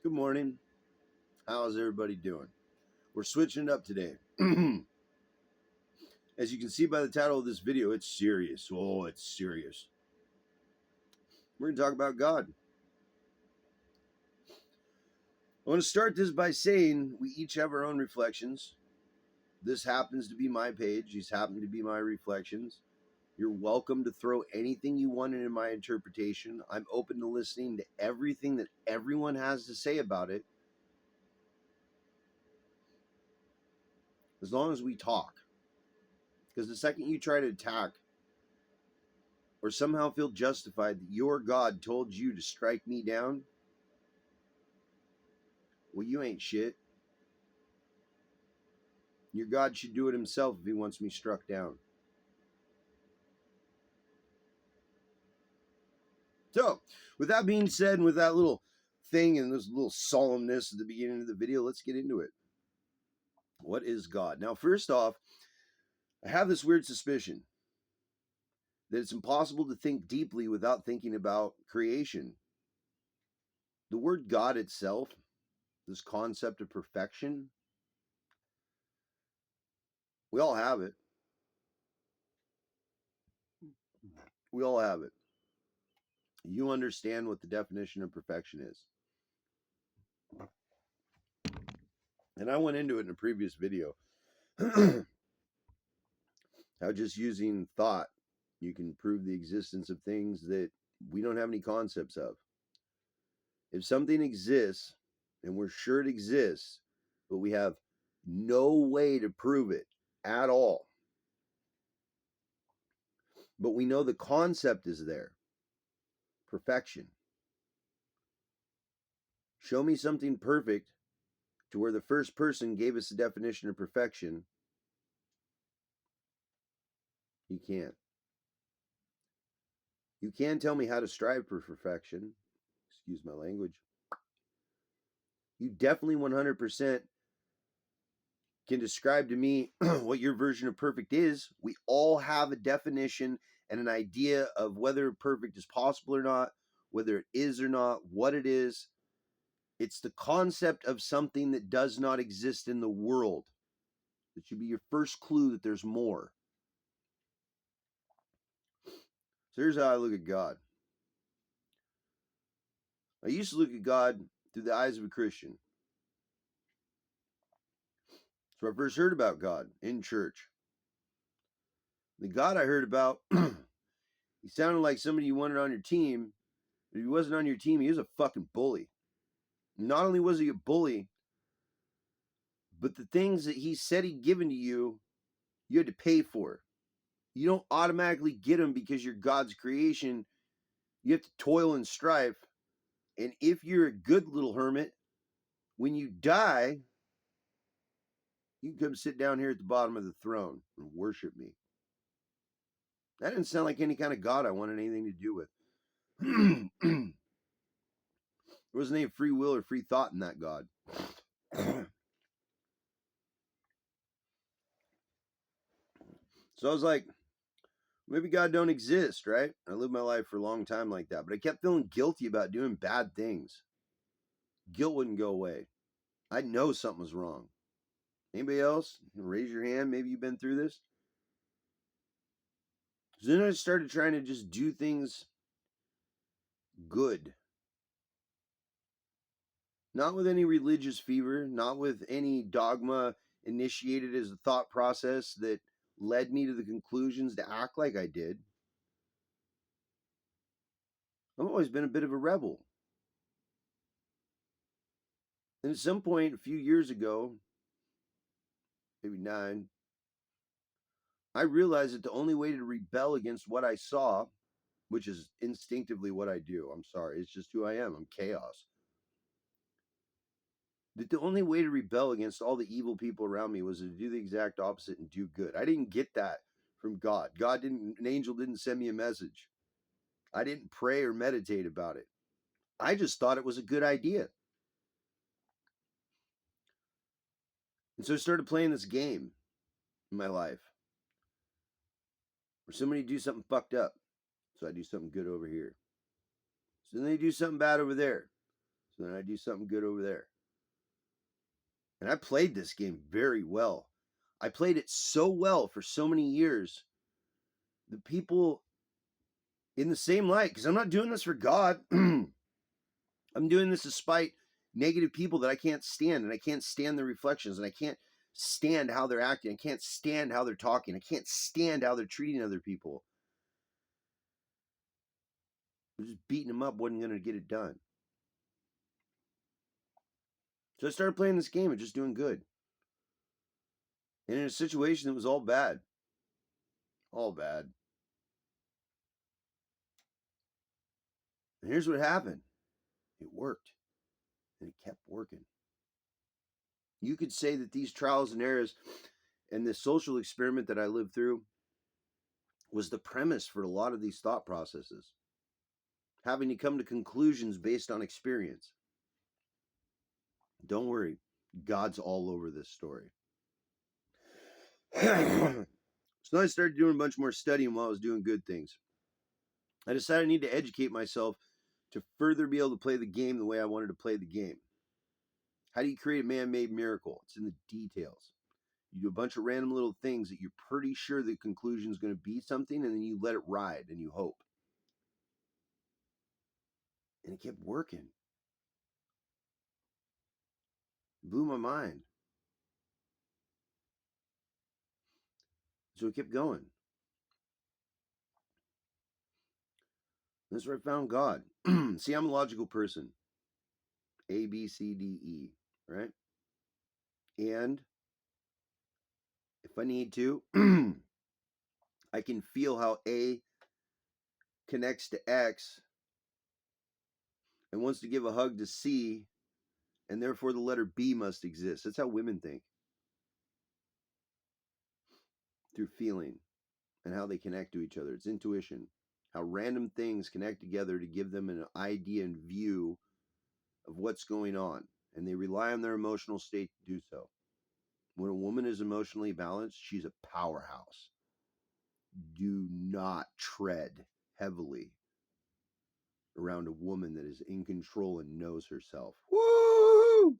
Good morning. How's everybody doing? We're switching it up today. As you can see by the title of this video, it's serious. Oh, it's serious. We're going to talk about God. I want to start this by saying we each have our own reflections. This happens to be my page. These happen to be my reflections. You're welcome to throw anything you want into my interpretation. I'm open to listening to everything that everyone has to say about it, as long as we talk. Because the second you try to attack or somehow feel justified that your God told you to strike me down, well, you ain't shit. Your God should do it himself if he wants me struck down. So, with that being said, and with that little thing and this little solemnness at the beginning of the video, let's get into it. What is God? Now, first off, I have this weird suspicion that it's impossible to think deeply without thinking about creation. The word God itself, this concept of perfection, we all have it. We all have it. You understand what the definition of perfection is. And I went into it in a previous video. How just using thought, you can prove the existence of things that we don't have any concepts of. If something exists, and we're sure it exists, but we have no way to prove it at all, but we know the concept is there, perfection. Show me something perfect to where the first person gave us the definition of perfection. You can't. You can tell me how to strive for perfection. Excuse my language. You definitely 100% can describe to me what your version of perfect is. We all have a definition and an idea of whether perfect is possible or not, whether it is or not, what it is. It's the concept of something that does not exist in the world. That should be your first clue that there's more. So here's how I look at God. I used to look at God through the eyes of a Christian. So I first heard about God in church. The God I heard about, he sounded like somebody you wanted on your team. But if he wasn't on your team, he was a fucking bully. Not only was he a bully, but the things that he said he'd given to you, you had to pay for. You don't automatically get them because you're God's creation. You have to toil and strive. And if you're a good little hermit, when you die, you can come sit down here at the bottom of the throne and worship me. That didn't sound like any kind of God I wanted anything to do with. There wasn't any free will or free thought in that God. So I was like, maybe God don't exist, right? I lived my life for a long time like that, but I kept feeling guilty about doing bad things. Guilt wouldn't go away. I know something was wrong. Anybody else? Raise your hand. Maybe you've been through this. So then I started trying to just do things good. Not with any religious fever, not with any dogma initiated as a thought process that led me to the conclusions to act like I did. I've always been a bit of a rebel. And at some point, a few years ago, maybe 9, I realized that the only way to rebel against what I saw, which is instinctively what I do, I'm sorry, it's just who I am, I'm chaos. That the only way to rebel against all the evil people around me was to do the exact opposite and do good. I didn't get that from God. An angel didn't send me a message. I didn't pray or meditate about it. I just thought it was a good idea. And so I started playing this game in my life where somebody do something fucked up. So I do something good over here. So then they do something bad over there. So then I do something good over there. And I played this game very well. I played it so well for so many years. The people in the same light, because I'm not doing this for God. I'm doing this to spite negative people that I can't stand, and I can't stand their reflections, and I can't stand how they're acting. I can't stand how they're talking. I can't stand how they're treating other people. Just beating them up wasn't going to get it done. So I started playing this game and just doing good. And in a situation that was all bad. All bad. And here's what happened. It worked. And it kept working. You could say that these trials and errors and this social experiment that I lived through was the premise for a lot of these thought processes. Having to come to conclusions based on experience. Don't worry. God's all over this story. So I started doing a bunch more studying while I was doing good things. I decided I need to educate myself to further be able to play the game the way I wanted to play the game. How do you create a man-made miracle? It's in the details. You do a bunch of random little things that you're pretty sure the conclusion is going to be something, and then you let it ride and you hope. And it kept working. It blew my mind. So it kept going. That's where I found God. See, I'm a logical person. A, B, C, D, E, right? And if I need to, I can feel how A connects to X and wants to give a hug to C, and therefore the letter B must exist. That's how women think. Through feeling and how they connect to each other. It's intuition. How random things connect together to give them an idea and view of what's going on. And they rely on their emotional state to do so. When a woman is emotionally balanced, she's a powerhouse. Do not tread heavily around a woman that is in control and knows herself. Woo!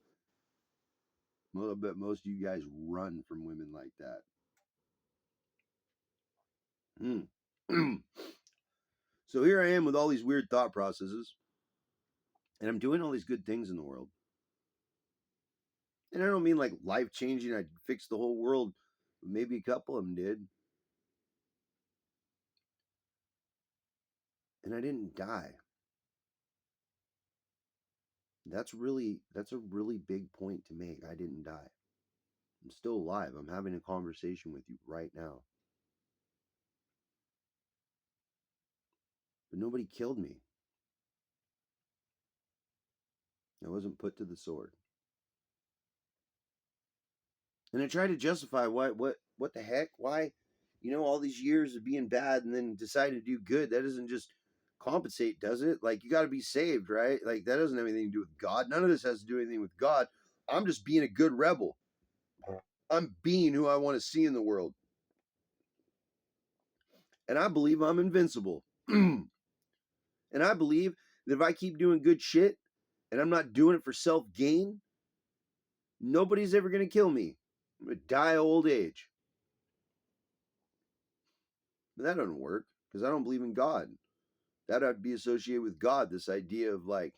Well, I bet most of you guys run from women like that. So here I am with all these weird thought processes, and I'm doing all these good things in the world. And I don't mean like life changing, I'd fix the whole world. Maybe a couple of them did. And I didn't die. That's a really big point to make. I didn't die. I'm still alive. I'm having a conversation with you right now. But nobody killed me. I wasn't put to the sword. And I tried to justify what the heck? Why, all these years of being bad and then deciding to do good, that doesn't just compensate, does it? Like, you got to be saved, right? Like, that doesn't have anything to do with God. None of this has to do anything with God. I'm just being a good rebel. I'm being who I want to see in the world. And I believe I'm invincible. And I believe that if I keep doing good shit and I'm not doing it for self-gain, nobody's ever going to kill me. I'm going to die of old age. But that doesn't work because I don't believe in God. That would be associated with God, this idea of like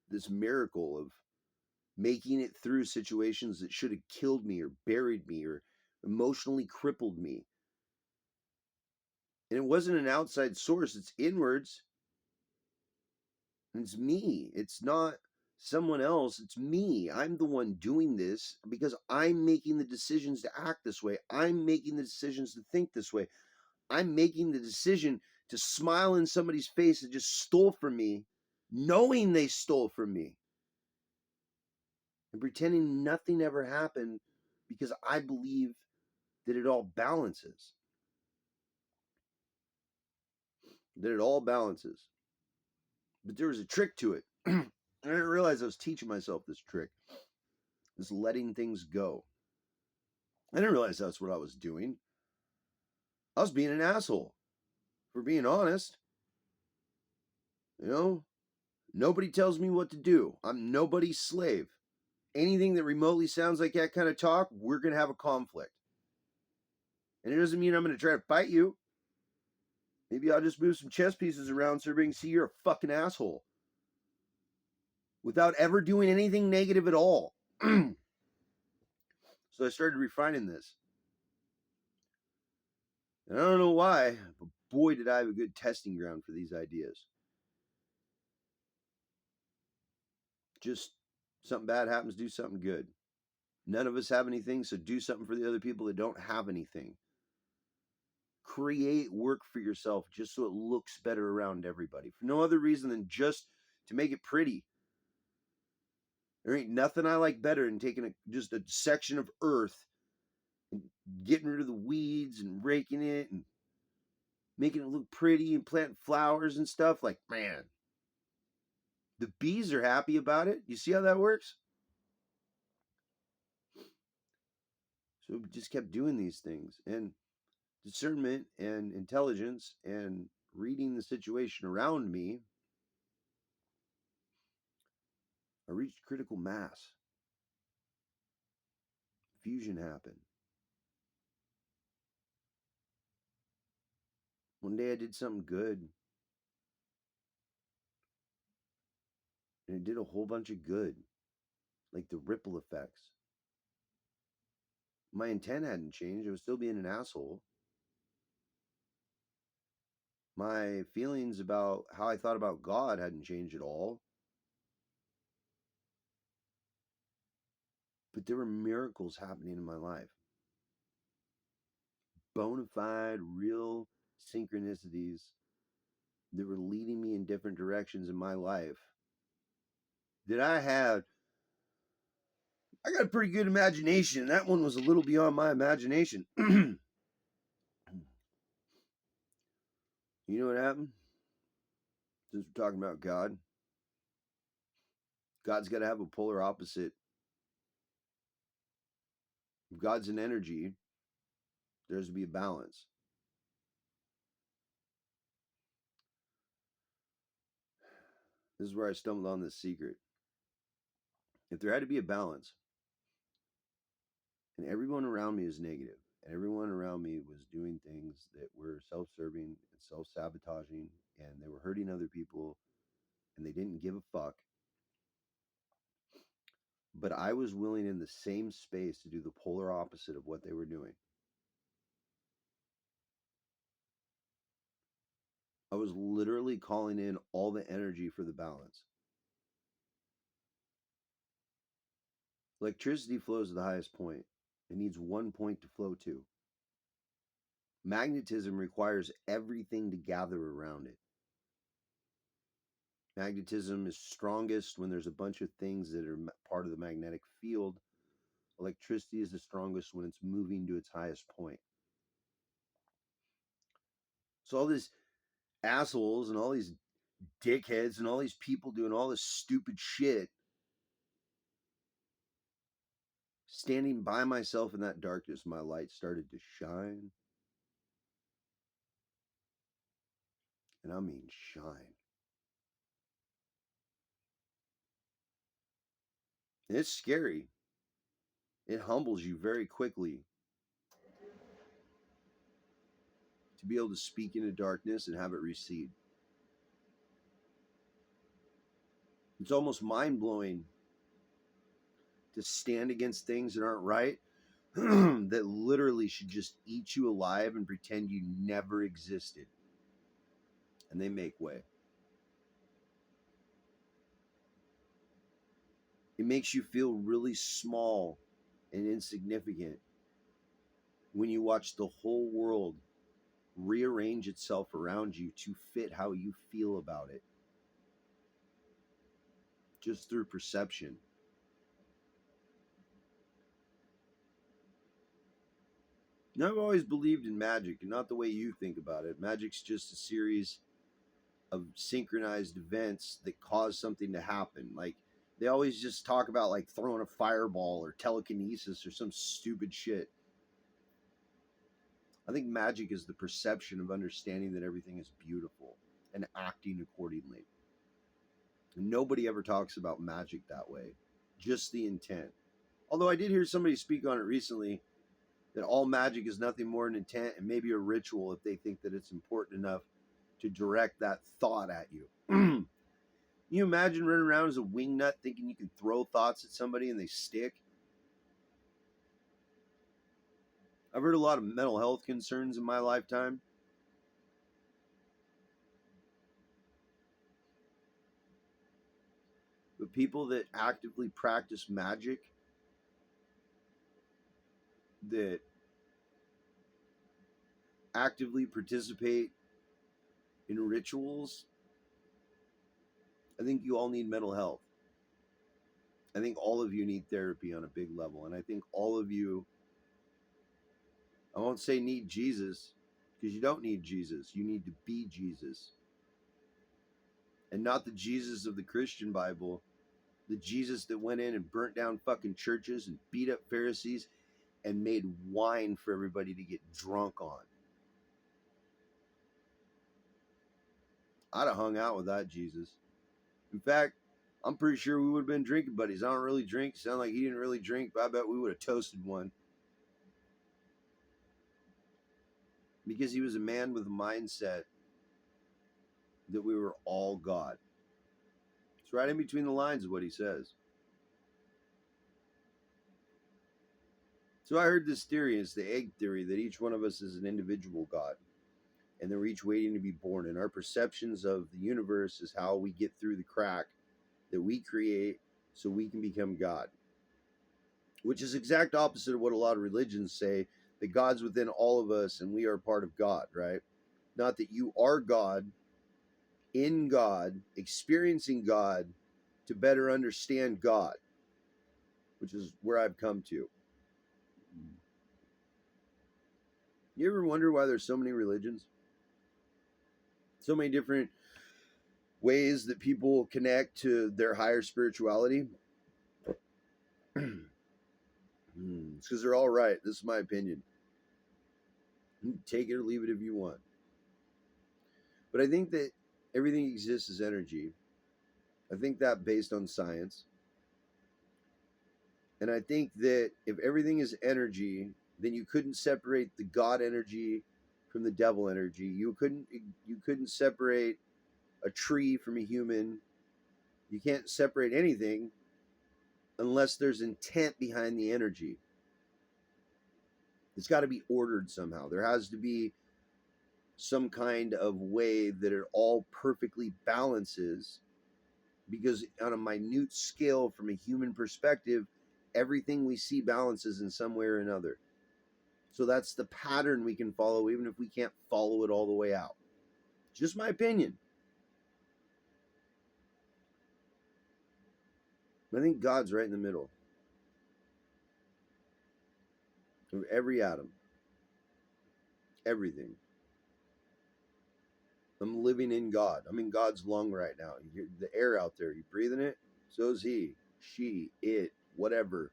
this miracle of making it through situations that should have killed me or buried me or emotionally crippled me. And it wasn't an outside source, it's inwards. And it's me. It's not someone else. It's me. I'm the one doing this because I'm making the decisions to act this way. I'm making the decisions to think this way. I'm making the decision to smile in somebody's face that just stole from me, knowing they stole from me, and pretending nothing ever happened because I believe that it all balances. That it all balances. But there was a trick to it. I didn't realize I was teaching myself this trick. This letting things go. I didn't realize that's what I was doing. I was being an asshole, for being honest. Nobody tells me what to do. I'm nobody's slave. Anything that remotely sounds like that kind of talk, we're going to have a conflict. And it doesn't mean I'm going to try to fight you. Maybe I'll just move some chess pieces around so everybody can see you're a fucking asshole. Without ever doing anything negative at all. So I started refining this. And I don't know why, but boy, did I have a good testing ground for these ideas. Just something bad happens, do something good. None of us have anything, so do something for the other people that don't have anything. Create work for yourself just so it looks better around everybody. For no other reason than just to make it pretty. There ain't nothing I like better than taking just a section of earth and getting rid of the weeds and raking it and making it look pretty and planting flowers and stuff. Like, man, the bees are happy about it. You see how that works? So we just kept doing these things. And discernment and intelligence and reading the situation around me, I reached critical mass. Fusion happened. One day I did something good. And it did a whole bunch of good. Like the ripple effects. My intent hadn't changed. I was still being an asshole. My feelings about how I thought about God hadn't changed at all. But there were miracles happening in my life. Bona fide, real synchronicities that were leading me in different directions in my life that I got a pretty good imagination. That one was a little beyond my imagination. You know what happened? Since we're talking about God, God's got to have a polar opposite. If God's an energy, there's to be a balance. This is where I stumbled on this secret. If there had to be a balance, and everyone around me is negative, and everyone around me was doing things that were self-serving and self-sabotaging, and they were hurting other people, and they didn't give a fuck, but I was willing in the same space to do the polar opposite of what they were doing. I was literally calling in all the energy for the balance. Electricity flows to the highest point. It needs one point to flow to. Magnetism requires everything to gather around it. Magnetism is strongest when there's a bunch of things that are part of the magnetic field. Electricity is the strongest when it's moving to its highest point. So all these assholes and all these dickheads and all these people doing all this stupid shit, standing by myself in that darkness, my light started to shine. And I mean shine. And it's scary. It humbles you very quickly to be able to speak into darkness and have it recede. It's almost mind-blowing to stand against things that aren't right, that literally should just eat you alive and pretend you never existed. And they make way. It makes you feel really small and insignificant when you watch the whole world rearrange itself around you to fit how you feel about it, just through perception. Now, I've always believed in magic, and not the way you think about it. Magic's just a series of synchronized events that cause something to happen. Like, they always just talk about like throwing a fireball or telekinesis or some stupid shit. I think magic is the perception of understanding that everything is beautiful and acting accordingly. Nobody ever talks about magic that way, just the intent. Although I did hear somebody speak on it recently that all magic is nothing more than intent and maybe a ritual if they think that it's important enough to direct that thought at you. Can you imagine running around as a wingnut thinking you can throw thoughts at somebody and they stick? I've heard a lot of mental health concerns in my lifetime. But people that actively practice magic, that actively participate in rituals, I think you all need mental health. I think all of you need therapy on a big level. And I think all of you, I won't say need Jesus, because you don't need Jesus. You need to be Jesus. And not the Jesus of the Christian Bible, the Jesus that went in and burnt down fucking churches and beat up Pharisees and made wine for everybody to get drunk on. I'd have hung out with that Jesus. In fact, I'm pretty sure we would have been drinking buddies. I don't really drink. Sound like he didn't really drink, but I bet we would have toasted one. Because he was a man with a mindset that we were all God. It's right in between the lines of what he says. So I heard this theory, it's the egg theory, that each one of us is an individual God. And they're each waiting to be born. And our perceptions of the universe is how we get through the crack that we create so we can become God. Which is exact opposite of what a lot of religions say, that God's within all of us and we are part of God, right? Not that you are God, in God, experiencing God to better understand God, which is where I've come to. You ever wonder why there's so many religions? So many different ways that people connect to their higher spirituality? It's because they're all right. This is my opinion. Take it or leave it if you want. But I think that everything exists as energy. I think that based on science. And I think that if everything is energy, then you couldn't separate the God energy from the devil energy. You couldn't separate a tree from a human. You can't separate anything unless there's intent behind the energy. It's got to be ordered somehow. There has to be some kind of way that it all perfectly balances, because on a minute scale from a human perspective, everything we see balances in some way or another. So that's the pattern we can follow, even if we can't follow it all the way out. Just my opinion. I think God's right in the middle of every atom, everything. I'm living in God. I'm in God's lung right now. You hear the air out there. You breathing it? So is he, she, it, whatever.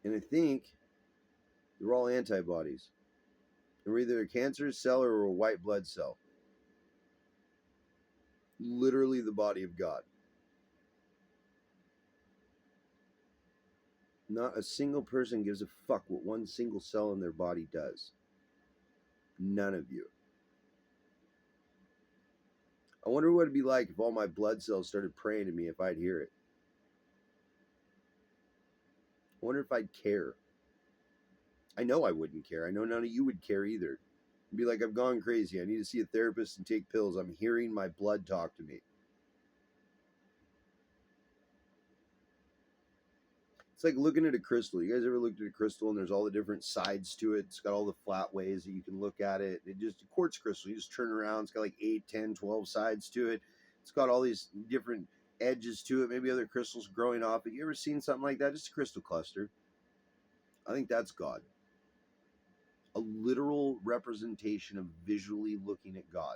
And I think they're all antibodies. They're either a cancerous cell or a white blood cell. Literally the body of God. Not a single person gives a fuck what one single cell in their body does. None of you. I wonder what it'd be like if all my blood cells started praying to me, if I'd hear it. I wonder if I'd care. I know I wouldn't care. I know none of you would care either. It'd be like, I've gone crazy. I need to see a therapist and take pills. I'm hearing my blood talk to me. It's like looking at a crystal. You guys ever looked at a crystal and there's all the different sides to it? It's got all the flat ways that you can look at it. It just, a quartz crystal, you just turn around. It's got like 8, 10, 12 sides to it. It's got all these different edges to it. Maybe other crystals growing off it. You ever seen something like that? Just a crystal cluster. I think that's God. A literal representation of visually looking at God.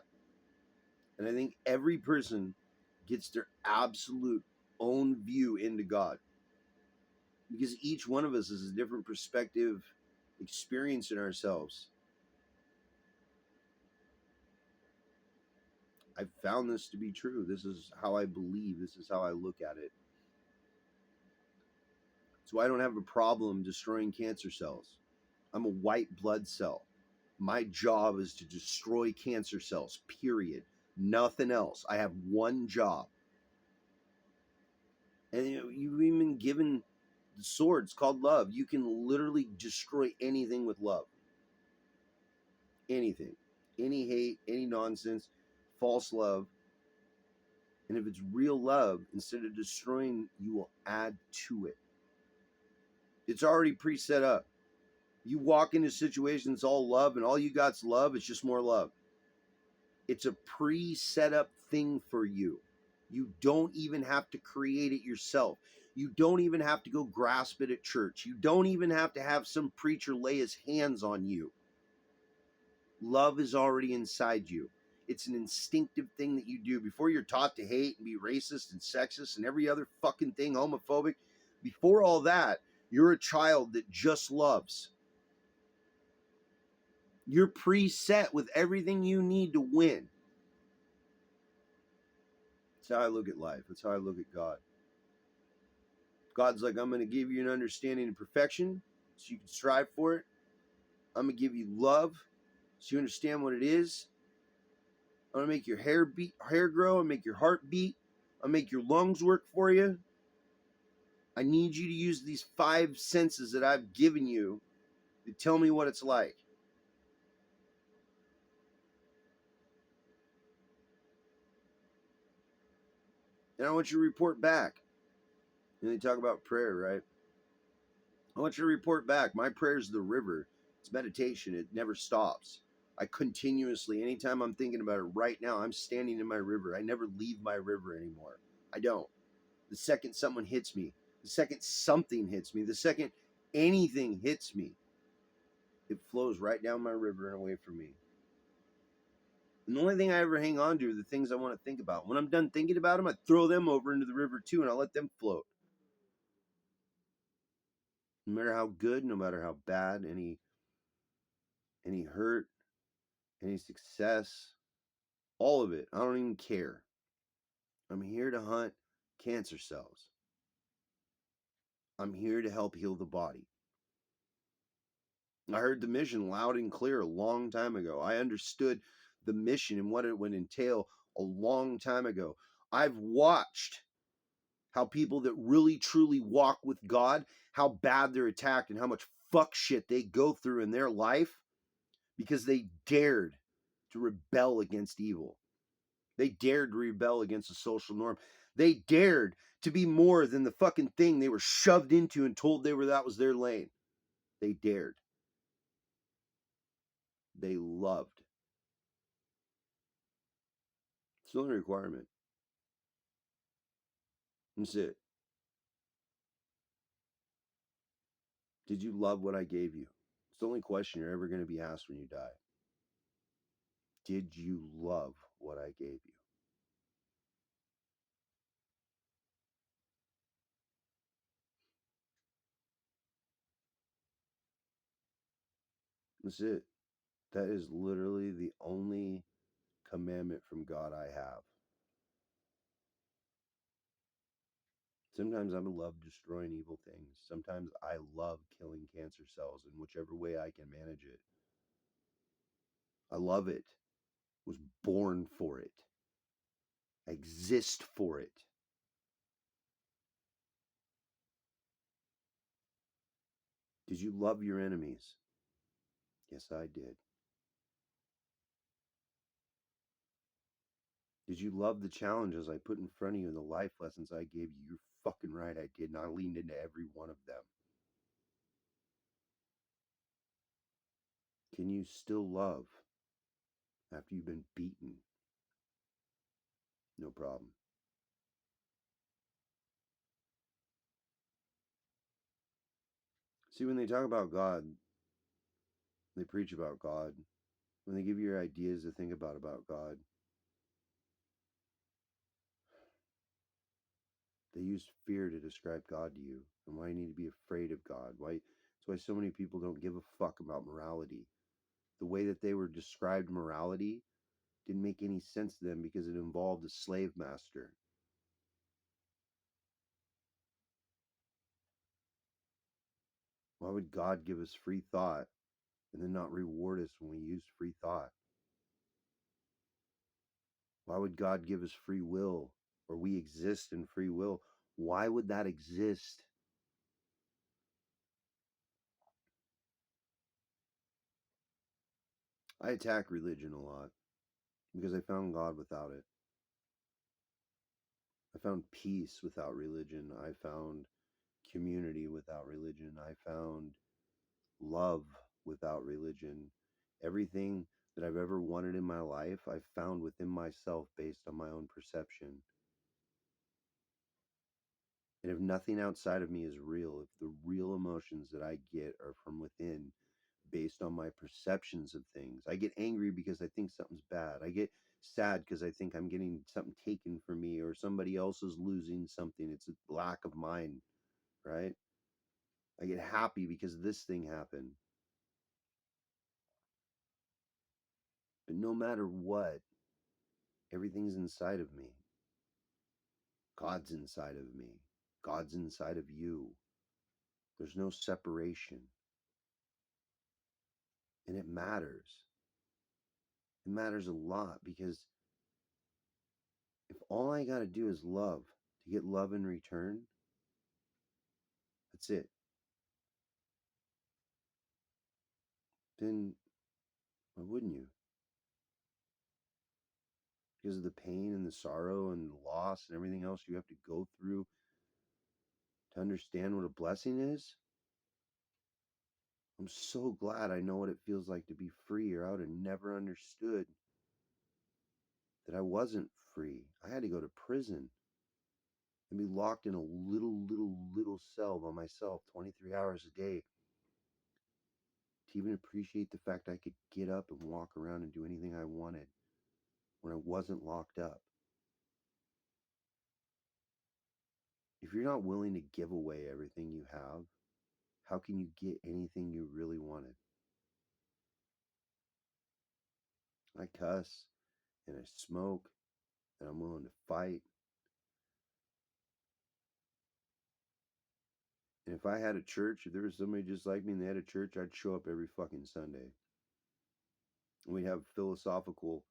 And I think every person gets their absolute own view into God, because each one of us is a different perspective experience in ourselves. I've found this to be true. This is how I believe. This is how I look at it. So I don't have a problem destroying cancer cells. I'm a white blood cell. My job is to destroy cancer cells, period. Nothing else. I have one job. And you've even been given the sword. It's called love. You can literally destroy anything with love. Anything. Any hate, any nonsense, false love. And if it's real love, instead of destroying, you will add to it. It's already pre-set up. You walk into situations all love, and all you got's love. It's just more love. It's a pre-set up thing for you. You don't even have to create it yourself. You don't even have to go grasp it at church. You don't even have to have some preacher lay his hands on you. Love is already inside you. It's an instinctive thing that you do before you're taught to hate and be racist and sexist and every other fucking thing, homophobic. Before all that, you're a child that just loves. You're preset with everything you need to win. That's how I look at life. That's how I look at God. God's like, I'm going to give you an understanding of perfection so you can strive for it. I'm going to give you love so you understand what it is. I'm going to make your hair grow and make your heart beat. I'll make your lungs work for you. I need you to use these 5 senses that I've given you to tell me what it's like. And I want you to report back. And they talk about prayer, right? I want you to report back. My prayer is the river. It's meditation. It never stops. I continuously, anytime I'm thinking about it right now, I'm standing in my river. I never leave my river anymore. I don't. The second someone hits me, the second something hits me, the second anything hits me, it flows right down my river and away from me. And the only thing I ever hang on to are the things I want to think about. When I'm done thinking about them, I throw them over into the river too, and I let them float. No matter how good, no matter how bad, any hurt, any success, all of it. I don't even care. I'm here to hunt cancer cells. I'm here to help heal the body. I heard the mission loud and clear a long time ago. I understood the mission and what it would entail a long time ago. I've watched how people that really truly walk with God, how bad they're attacked and how much fuck shit they go through in their life because they dared to rebel against evil. They dared to rebel against the social norm. They dared to be more than the fucking thing they were shoved into and told that was their lane. They dared. They loved. It's the only requirement. That's it. Did you love what I gave you? It's the only question you're ever going to be asked when you die. Did you love what I gave you? That's it. That is literally the only commandment from God I have. Sometimes I love destroying evil things. Sometimes I love killing cancer cells in whichever way I can manage it. I love it. Was born for it. I exist for it. Did you love your enemies? Yes, I did. Did you love the challenges I put in front of you and the life lessons I gave you? You're fucking right, I did, and I leaned into every one of them. Can you still love after you've been beaten? No problem. See, when they talk about God, they preach about God. When they give you your ideas to think about God, they use fear to describe God to you and why you need to be afraid of God. That's why so many people don't give a fuck about morality. The way that they were described morality didn't make any sense to them because it involved a slave master. Why would God give us free thought and then not reward us when we use free thought? Why would God give us free will, or we exist in free will? Why would that exist? I attack religion a lot because I found God without it. I found peace without religion. I found community without religion. I found love without religion. Everything that I've ever wanted in my life, I found within myself based on my own perception. And if nothing outside of me is real, if the real emotions that I get are from within based on my perceptions of things, I get angry because I think something's bad. I get sad because I think I'm getting something taken from me or somebody else is losing something. It's a lack of mine, right? I get happy because this thing happened. But no matter what, everything's inside of me. God's inside of me. God's inside of you. There's no separation. And it matters. It matters a lot because if all I got to do is love to get love in return, that's it. Then why wouldn't you? Because of the pain and the sorrow and the loss and everything else you have to go through to understand what a blessing is? I'm so glad I know what it feels like to be free, or I would have never understood that I wasn't free. I had to go to prison and be locked in a little cell by myself 23 hours a day to even appreciate the fact I could get up and walk around and do anything I wanted when I wasn't locked up. If you're not willing to give away everything you have, how can you get anything you really wanted? I cuss and I smoke and I'm willing to fight. And if I had a church, if there was somebody just like me and they had a church, I'd show up every fucking Sunday. And we'd have philosophical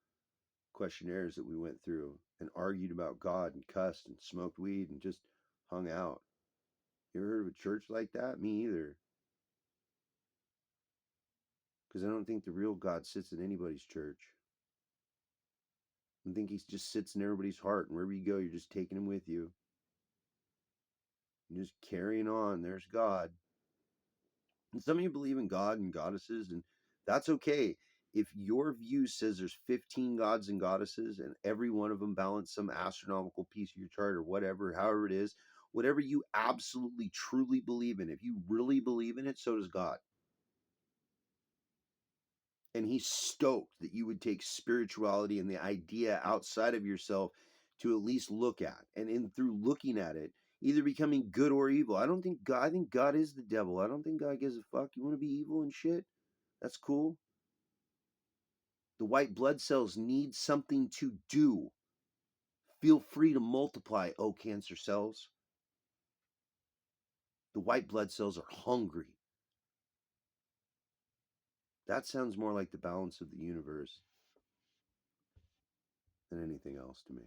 questionnaires that we went through and argued about God and cussed and smoked weed and just hung out. You ever heard of a church like that? Me either. Because I don't think the real God sits in anybody's church. I think he just sits in everybody's heart, and wherever you go, you're just taking him with you. You're just carrying on. There's God. And some of you believe in God and goddesses, and that's okay. If your view says there's 15 gods and goddesses and every one of them balance some astronomical piece of your chart or whatever, however it is, whatever you absolutely truly believe in, if you really believe in it, so does God. And he's stoked that you would take spirituality and the idea outside of yourself to at least look at. And in through looking at it, either becoming good or evil. I think God is the devil. I don't think God gives a fuck. You want to be evil and shit? That's cool. The white blood cells need something to do. Feel free to multiply, oh cancer cells. The white blood cells are hungry. That sounds more like the balance of the universe than anything else to me.